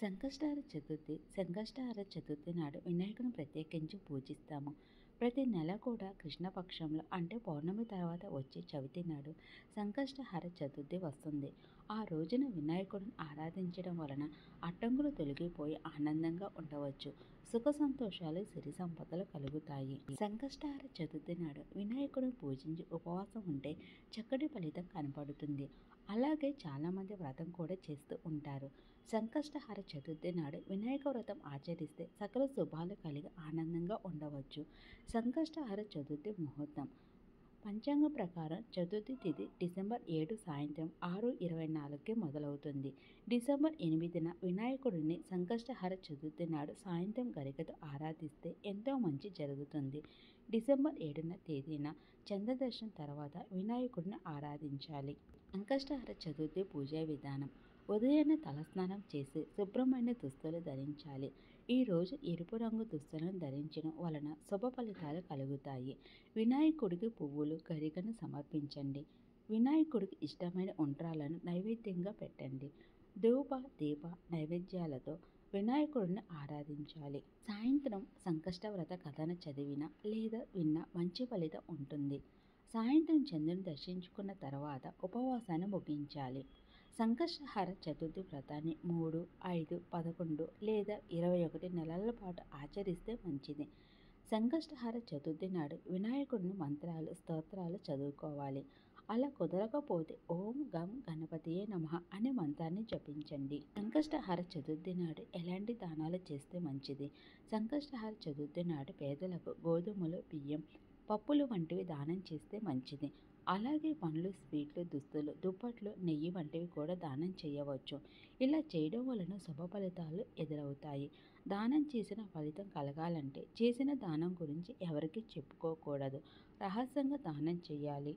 సంకష్టహార చతుర్థి నాడు వినాయకుని ప్రత్యేకించి పూజిస్తాము. ప్రతి నెల కూడా కృష్ణపక్షంలో అంటే పౌర్ణమి తర్వాత వచ్చే చవితి నాడు సంకష్టహార చతుర్థి వస్తుంది. ఆ రోజున వినాయకుడిని ఆరాధించడం వలన అడ్డంకులు తొలగిపోయి ఆనందంగా ఉండవచ్చు. సుఖ సంతోషాలు సిరి సంపదలు కలుగుతాయి. సంకష్టహార చతుర్థి నాడు వినాయకుడిని పూజించి ఉపవాసం ఉంటే చక్కటి ఫలితం కనపడుతుంది. అలాగే చాలామంది వ్రతం కూడా చేస్తూ ఉంటారు. సంకష్టహార చతుర్థి నాడు వినాయక వ్రతం ఆచరిస్తే సకల శుభాలు కలిగి ఆనందంగా ఉండవచ్చు. సంకష్టహార చతుర్థి ముహూర్తం పంచాంగం ప్రకారం చతుర్థి తిథి డిసెంబర్ 7 సాయంత్రం 6:24కి మొదలవుతుంది. డిసెంబర్ 8న వినాయకుడిని సంకష్టహార చతుర్థి నాడు సాయంత్రం గరికతో ఆరాధిస్తే ఎంతో మంచి జరుగుతుంది. డిసెంబర్ 7న తేదీన చంద్రదర్శనం తర్వాత వినాయకుడిని ఆరాధించాలి. సంకష్టహార చతుర్థి పూజా విధానం: ఉదయాన్నే తలస్నానం చేసి శుభ్రమైన దుస్తులు ధరించాలి. ఈరోజు ఎరుపు రంగు దుస్తులను ధరించడం వలన శుభ ఫలితాలు కలుగుతాయి. వినాయకుడికి పువ్వులు గరికను సమర్పించండి. వినాయకుడికి ఇష్టమైన ఉండ్రాలను నైవేద్యంగా పెట్టండి. ధూప దీప నైవేద్యాలతో వినాయకుడిని ఆరాధించాలి. సాయంత్రం సంకష్ట వ్రత కథను చదివిన లేదా విన్న మంచి ఫలితం ఉంటుంది. సాయంత్రం చంద్రుని దర్శించుకున్న తర్వాత ఉపవాసాన్ని ముగించాలి. సంకష్టహార చతుర్థి వ్రతాన్ని 3, 5, 11 లేదా 21 నెలల పాటు ఆచరిస్తే మంచిది. సంకష్టహార చతుర్థి నాడు వినాయకుడిని మంత్రాలు స్తోత్రాలు చదువుకోవాలి. అలా కుదరకపోతే ఓం గం గణపతియే నమః అనే మంత్రాన్ని జపించండి. సంకష్టహార చతుర్థి నాడు ఎలాంటి దానాలు చేస్తే మంచిది? సంకష్టహార చతుర్థి నాడు పేదలకు గోధుమలు, బియ్యం, పప్పులు వంటివి దానం చేస్తే మంచిది. అలాగే పండ్లు, స్వీట్లు, దుస్తులు, దుప్పట్లు, నెయ్యి వంటివి కూడా దానం చేయవచ్చు. ఇలా చేయడం వలన శుభ ఫలితాలు ఎదురవుతాయి. దానం చేసిన ఫలితం కలగాలంటే చేసిన దానం గురించి ఎవరికీ చెప్పుకోకూడదు. రహస్యంగా దానం చేయాలి.